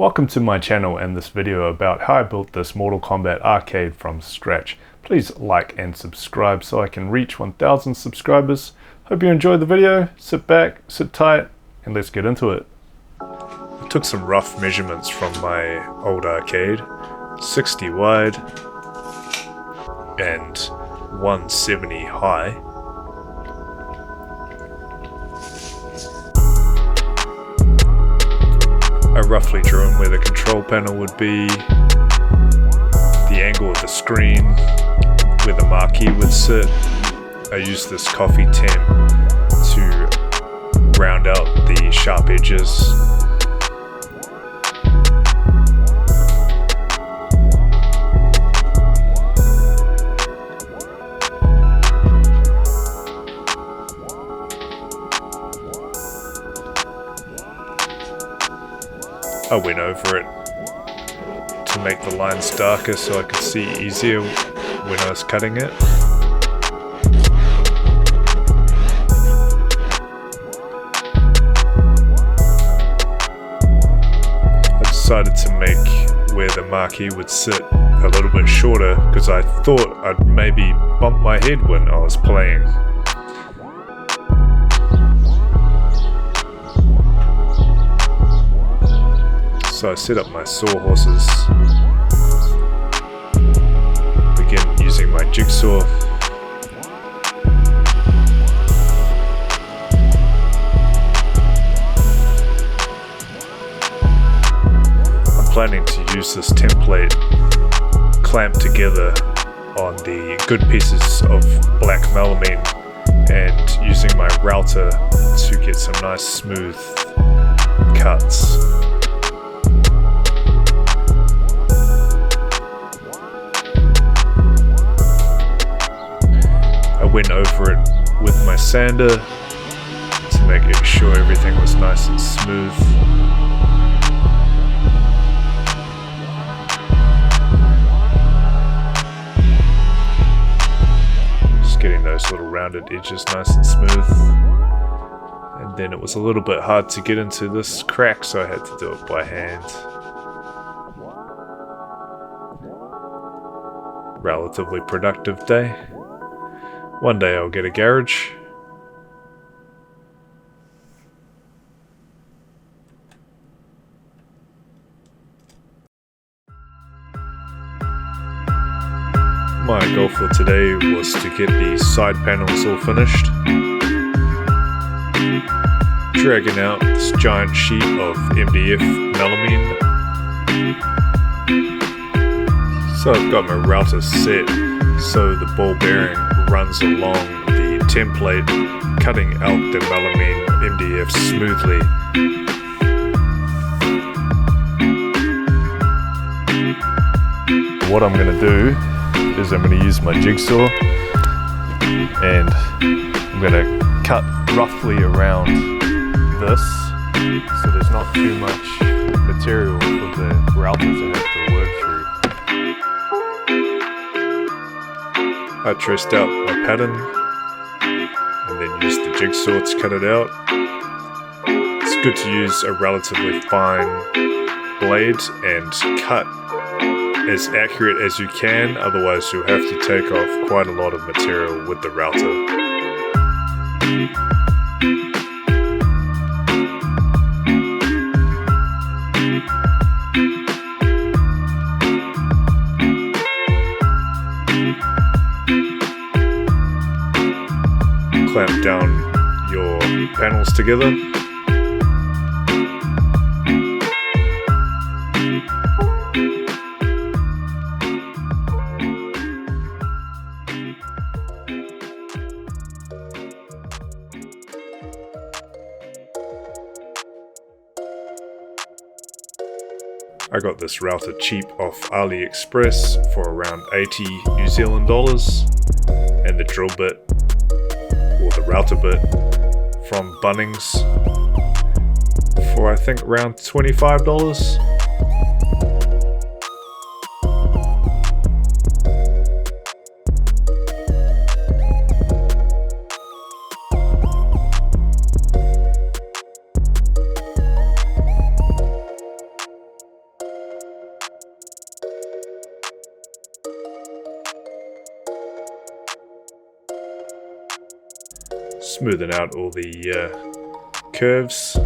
Welcome to my channel and this video about how I built this Mortal Kombat arcade from scratch. Please like and subscribe so I can reach 1,000 subscribers. Hope you enjoyed the video. Sit back, sit tight, and let's get into it. I took some rough measurements from my old arcade, 60 wide and 170 high. I roughly drew in where the control panel would be, the angle of the screen, where the marquee would sit. I used this coffee tin to round out the sharp edges. I went over it to make the lines darker so I could see easier when I was cutting it. I decided to make where the marquee would sit a little bit shorter because I thought I'd maybe bump my head when I was playing. So I set up my sawhorses, begin using my jigsaw. I'm planning to use this template clamped together on the good pieces of black melamine and using my router to get some nice smooth cuts. Went over it with my sander to make sure everything was nice and smooth. Just getting those little rounded edges nice and smooth. And then it was a little bit hard to get into this crack, so I had to do it by hand. Relatively productive day. One day I'll get a garage. My goal for today was to get the side panels all finished. Dragging out this giant sheet of MDF melamine. So I've got my router set so the ball bearing runs along the template, cutting out the melamine MDF smoothly. What I'm going to do is I'm going to use my jigsaw and I'm going to cut roughly around this so there's not too much material for the router to have to work through. I traced out my pattern and then used the jigsaw to cut it out. It's good to use a relatively fine blade and cut as accurate as you can, otherwise you'll have to take off quite a lot of material with the router. Clamp down your panels together. I got this router cheap off AliExpress for around 80 New Zealand dollars, and the drill bit or the router bit from Bunnings for I think around $25. smoothing out all the curves.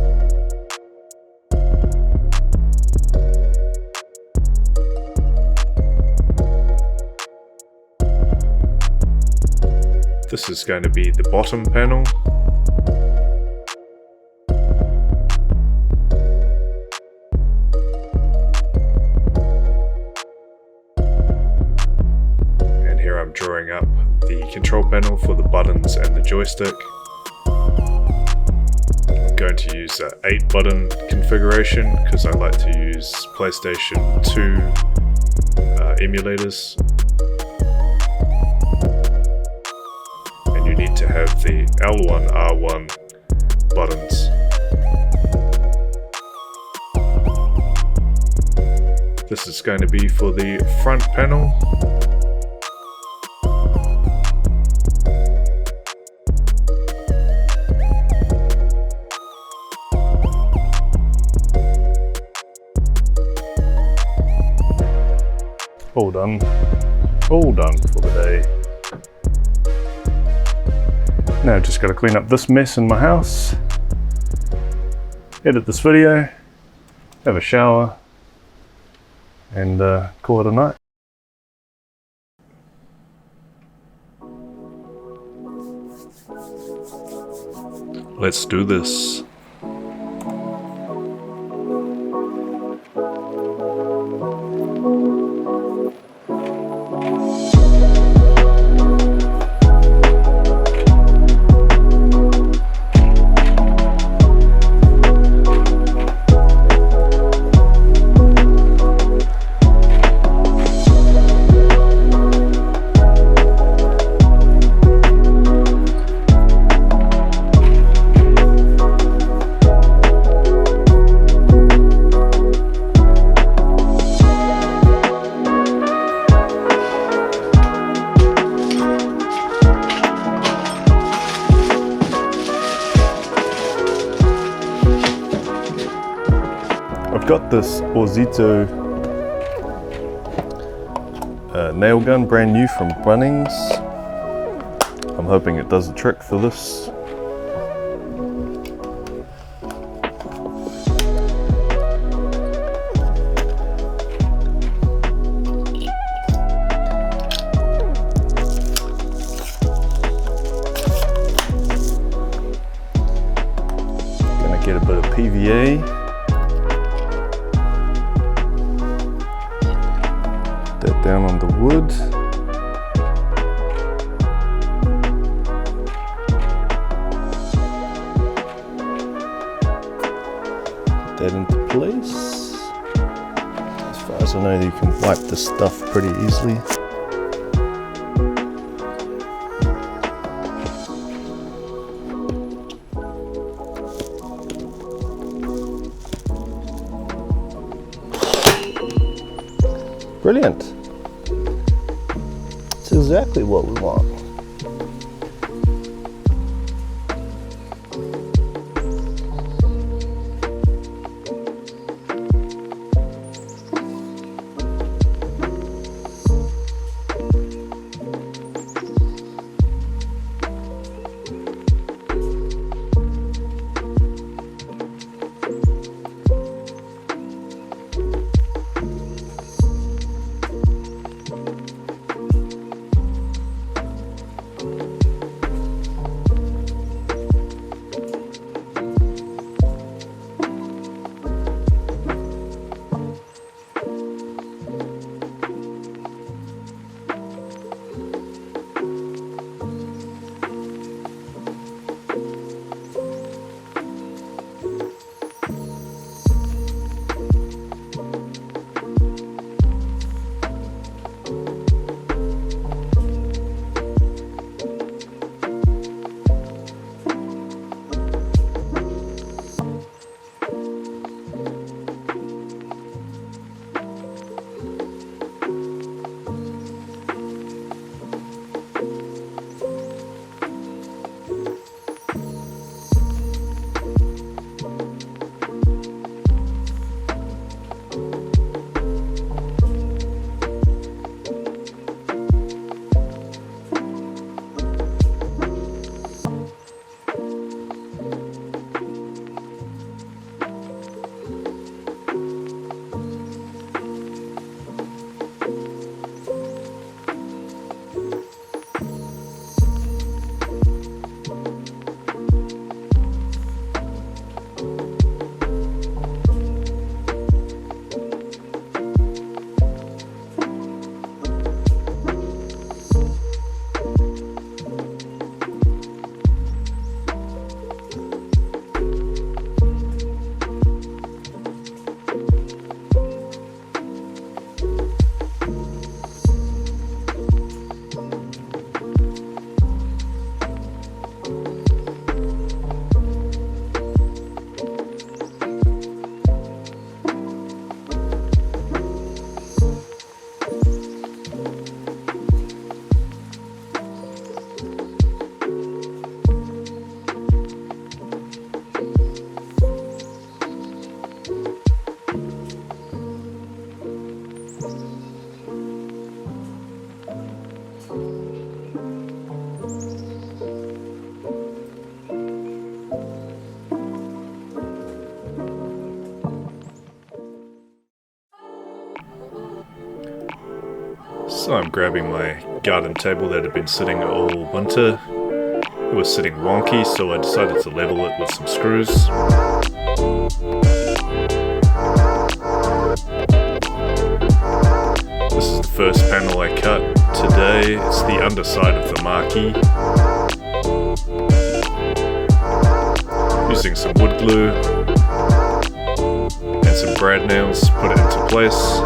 This is going to be the bottom panel. And here I'm drawing up the control panel for the buttons and the joystick. I'm going to use an 8 button configuration because I like to use PlayStation 2 emulators. And you need to have the L1, R1 buttons. This is going to be for the front panel. All done for the day. Now just got to clean up this mess in my house, edit this video, have a shower, and call it a night. Let's do this. I've got this Orzito nail gun, brand new from Bunnings. I'm hoping it does the trick for this. Gonna get a bit of PVA. Down on the wood. Put that into place. As far as I know, you can wipe this stuff pretty easily. Brilliant. It's exactly what we want. So I'm grabbing my garden table that had been sitting all winter. It was sitting wonky, so I decided to level it with some screws. This is the first panel I cut today. It's the underside of the marquee. Using some wood glue and some brad nails, put it into place.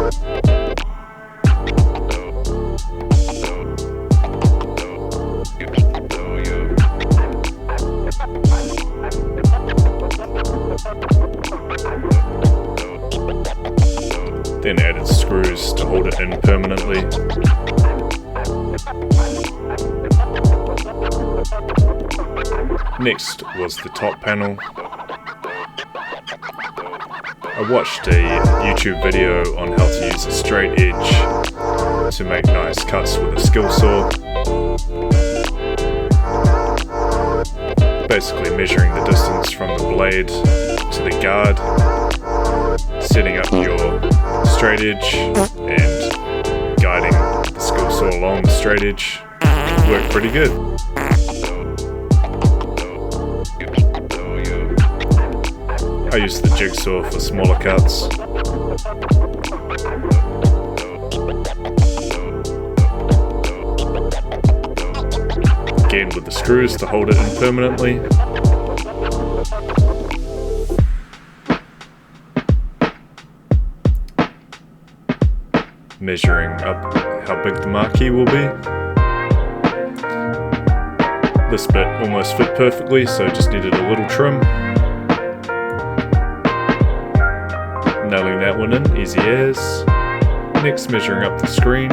Then added screws to hold it in permanently. Next was the top panel. I watched a YouTube video on how to use a straight edge to make nice cuts with a skill saw. Basically measuring the distance from the blade to the guard, setting up your straight edge and guiding the skill saw along the straight edge. Worked pretty good. I used the jigsaw for smaller cuts. Again with the screws to hold it in permanently. Measuring up how big the marquee will be. This bit almost fit perfectly, so just needed a little trim. Nailing that one in, easy as. Next, measuring up the screen.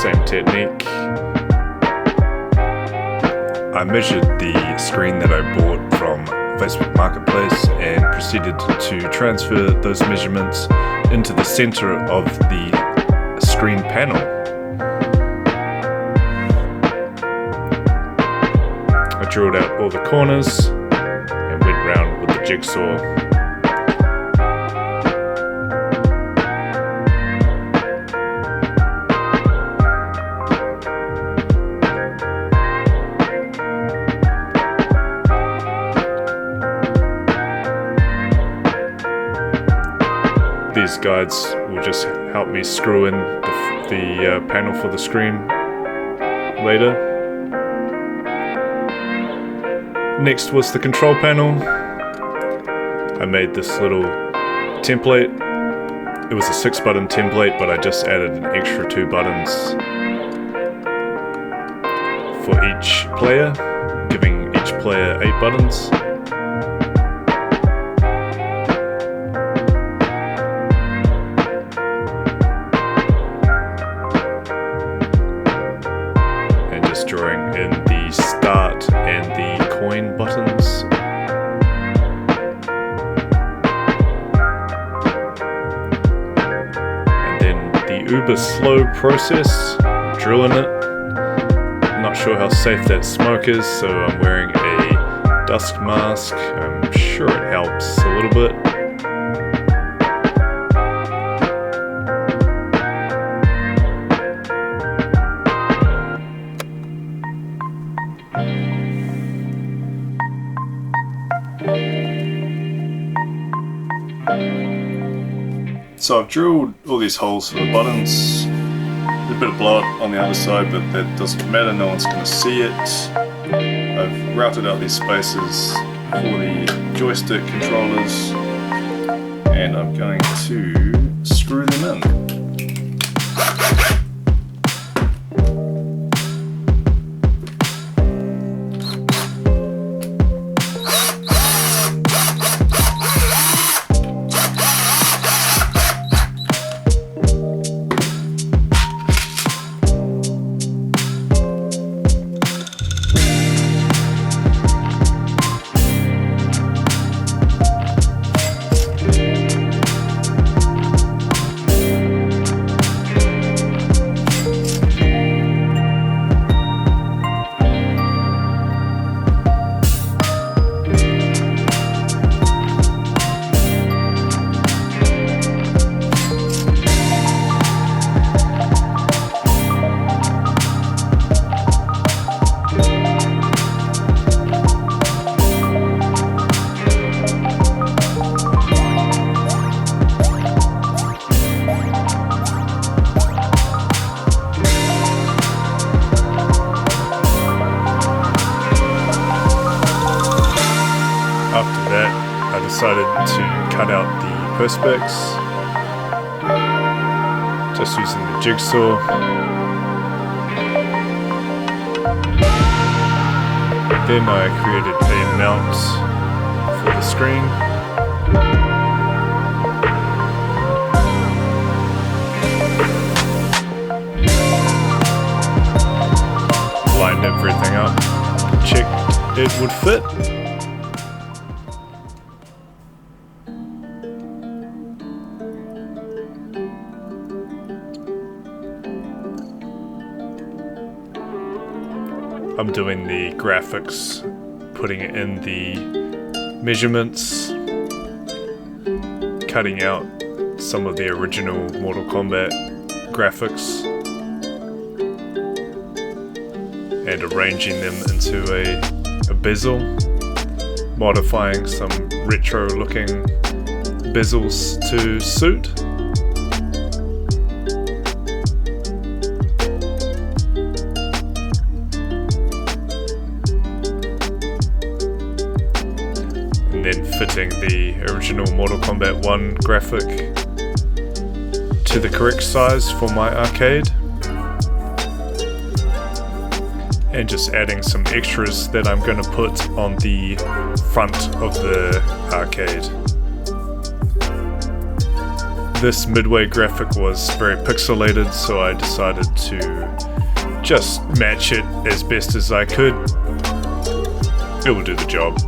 Same technique. I measured the screen that I bought from Facebook Marketplace and proceeded to transfer those measurements into the center of the screen panel. I drilled out all the corners and went round with the jigsaw. These guides will just help me screw in the panel for the screen later. Next was the control panel. I made this little template. It was a 6-button template, but I just added an extra 2 buttons for each player, giving each player 8 buttons. Drawing in the start and the coin buttons. And then the uber slow process, drilling it. Not sure how safe that smoke is, so I'm wearing a dust mask. I'm sure it helps a little bit. So I've drilled all these holes for the buttons. There's a bit of blood on the other side, but that doesn't matter, no one's going to see it. I've routed out these spaces for the joystick controllers, and I'm going to screw them in. decided to cut out the perspex, just using the jigsaw. Then I created a mount for the screen. Lined everything up, checked it would fit. I'm doing the graphics, putting it in the measurements, cutting out some of the original Mortal Kombat graphics and arranging them into a bezel, modifying some retro looking bezels to suit. And then fitting the original Mortal Kombat 1 graphic to the correct size for my arcade. And just adding some extras that I'm going to put on the front of the arcade. This midway graphic was very pixelated, so I decided to just match it as best as I could. It will do the job.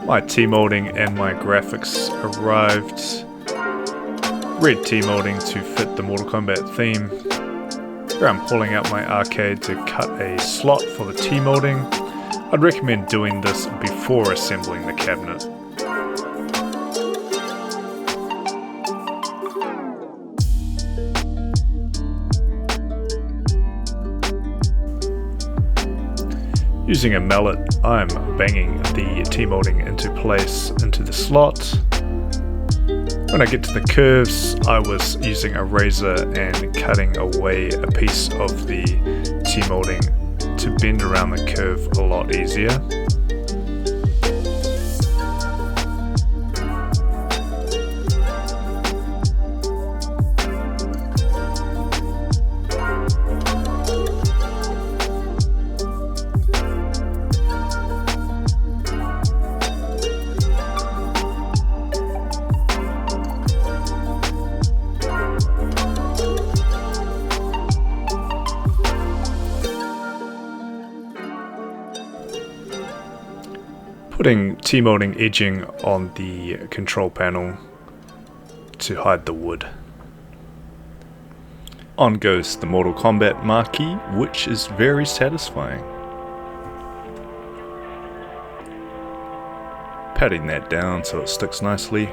My T-molding and my graphics arrived. Red T-molding to fit the Mortal Kombat theme. Here I'm pulling out my arcade to cut a slot for the T-molding. I'd recommend doing this before assembling the cabinet. Using a mallet, I'm banging the T-molding into place into the slot. When I get to the curves, I was using a razor and cutting away a piece of the T-molding to bend around the curve a lot easier. Putting T-molding edging on the control panel to hide the wood. On goes the Mortal Kombat marquee, which is very satisfying. Patting that down so it sticks nicely.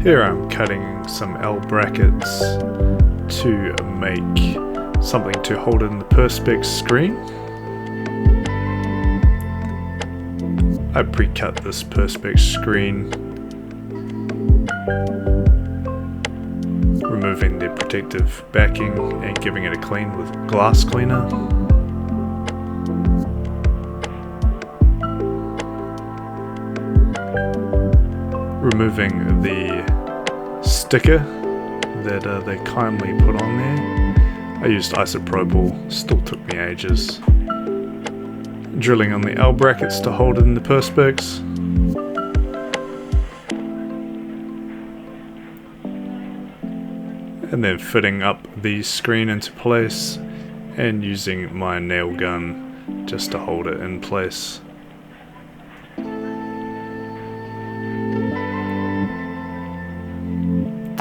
Here I'm cutting some L brackets to make something to hold in the perspex screen. I pre-cut this perspex screen, removing the protective backing and giving it a clean with glass cleaner. Removing the sticker that they kindly put on there. I used isopropyl, still took me ages. Drilling on the L brackets to hold it in the perspex. And then fitting up the screen into place and using my nail gun just to hold it in place.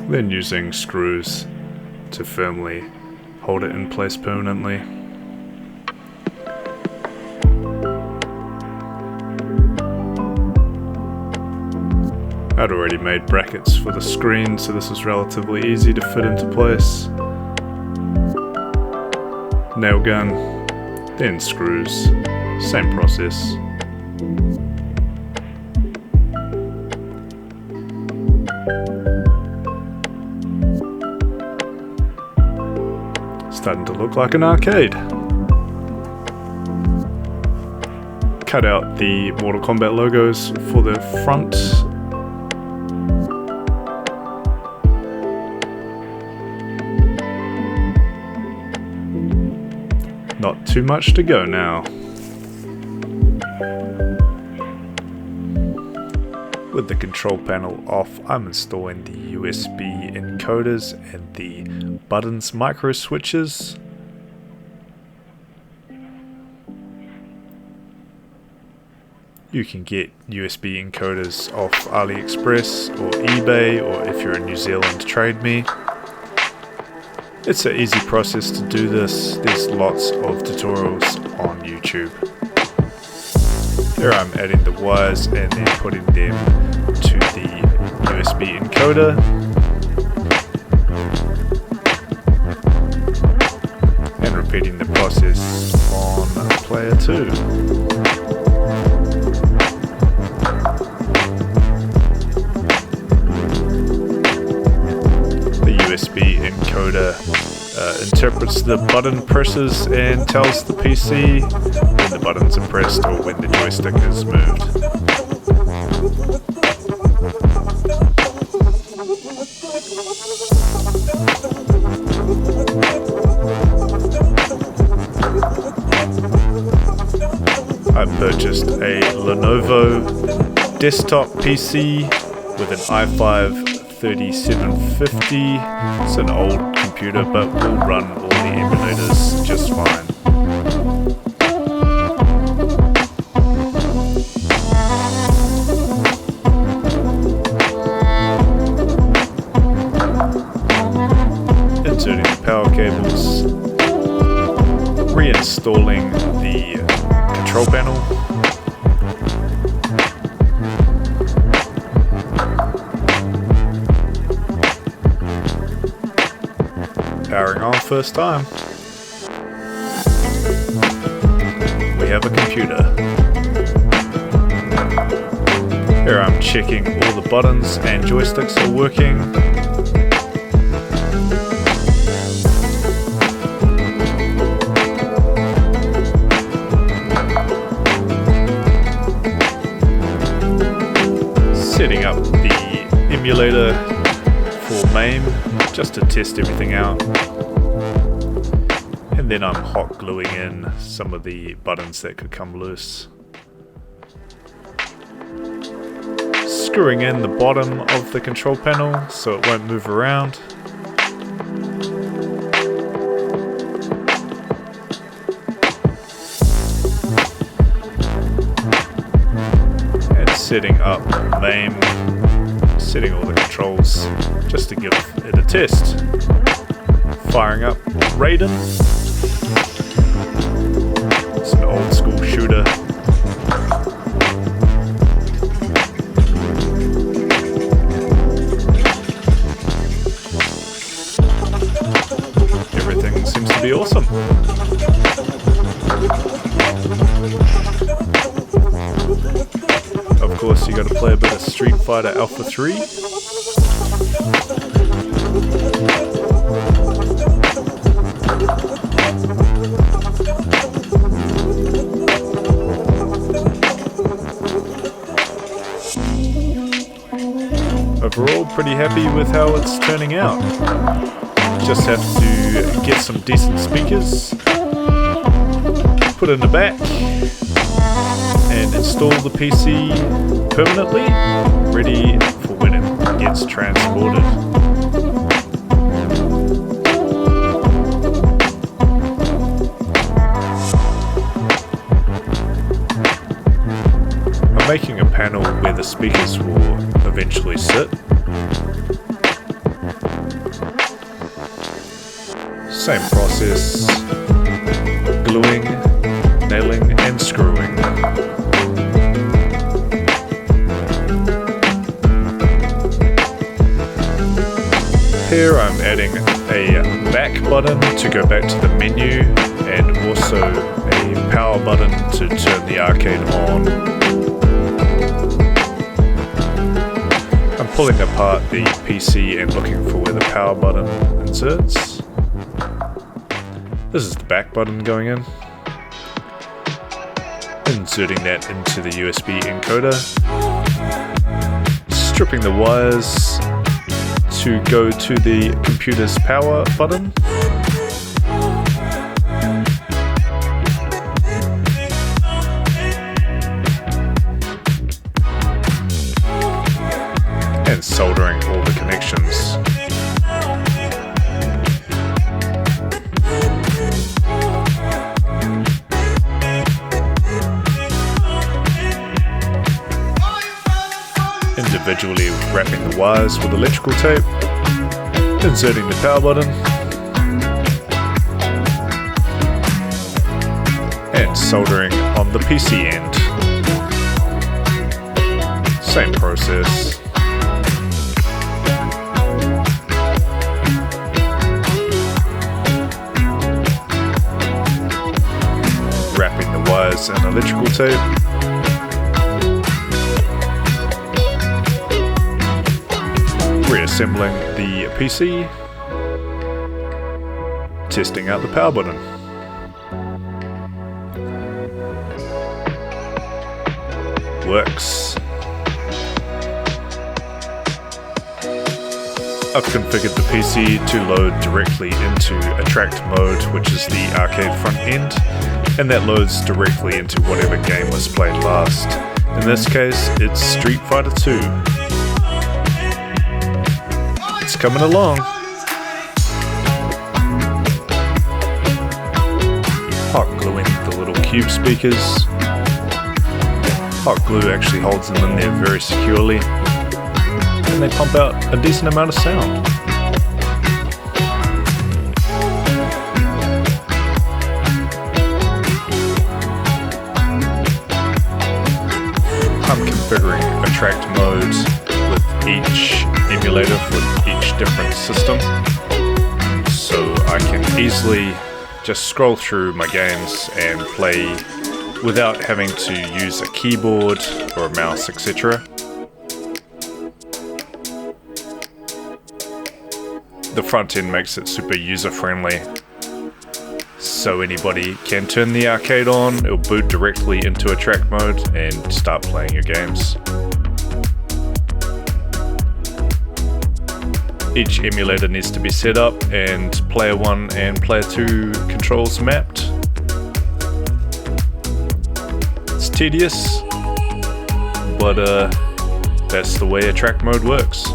Then using screws to firmly hold it in place permanently. I'd already made brackets for the screen, so this was relatively easy to fit into place. Nail gun, then screws, same process. Starting to look like an arcade. Cut out the Mortal Kombat logos for the front. Not too much to go now. With the control panel off, I'm installing the USB encoders and the buttons micro switches. You can get USB encoders off AliExpress or eBay, or if you're in New Zealand, trade me. It's an easy process to do this. There's lots of tutorials on YouTube. Here I'm adding the wires and then putting them to the USB encoder. And repeating the process on player 2. USB encoder interprets the button presses and tells the PC when the buttons are pressed or when the joystick is moved. I purchased a Lenovo desktop PC with an i5 3750. It's an old computer, but will run all the emulators just fine. Inserting the power cables, reinstalling the control panel. Powering on first time. We have a computer. Here I'm checking all the buttons and joysticks are working. Setting up the emulator for MAME just to test everything out. And then I'm hot gluing in some of the buttons that could come loose. Screwing in the bottom of the control panel so it won't move around. And setting up MAME, setting all the controls just to give it a test. Firing up Raiden. It's an old school shooter. Everything seems to be awesome. Of course, you got to play a bit of Street Fighter Alpha 3. Overall, pretty happy with how it's turning out. Just have to get some decent speakers, put in the back, and install the PC permanently, ready for when it gets transported. I'm making a panel where the speakers will eventually sit. Same process, gluing, nailing and screwing. Here I'm adding a back button to go back to the menu and also a power button to turn the arcade on. I'm pulling apart the PC and looking for where the power button inserts. This is the back button going in. Inserting that into the USB encoder. Stripping the wires to go to the computer's power button. And soldering all the connections. Individually wrapping the wires with electrical tape, inserting the power button, and soldering on the PC end. Same process. Wrapping the wires in electrical tape. Reassembling the PC, testing out the power button. Works. I've configured the PC to load directly into Attract mode, which is the arcade front end, and that loads directly into whatever game was played last. In this case, it's Street Fighter 2. It's coming along. Hot gluing the little cube speakers. Hot glue actually holds them in there very securely, and they pump out a decent amount of sound. I'm configuring Attract mode with each emulator for each different system, so I can easily just scroll through my games and play without having to use a keyboard or a mouse, etc. The front end makes it super user-friendly, so anybody can turn the arcade on, it'll boot directly into Attract mode and start playing your games. Each emulator needs to be set up and player 1 and player 2 controls mapped. It's tedious, but that's the way Attract mode works.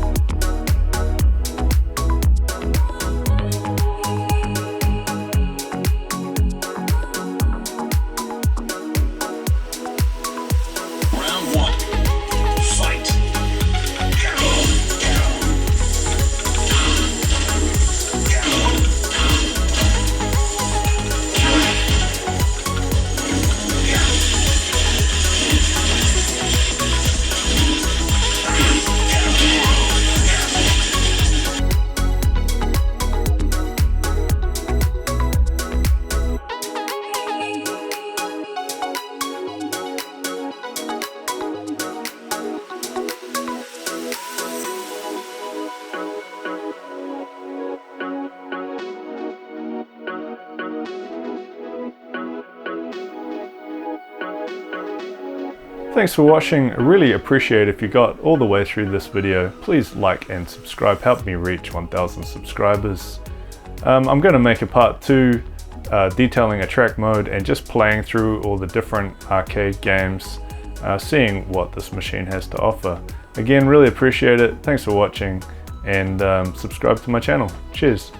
Thanks for watching. I really appreciate if you got all the way through this video. Please like and subscribe, help me reach 1,000 subscribers. I'm going to make a part 2 detailing Attract mode and just playing through all the different arcade games, seeing what this machine has to offer. Again, really appreciate it. Thanks for watching, and subscribe to my channel. Cheers.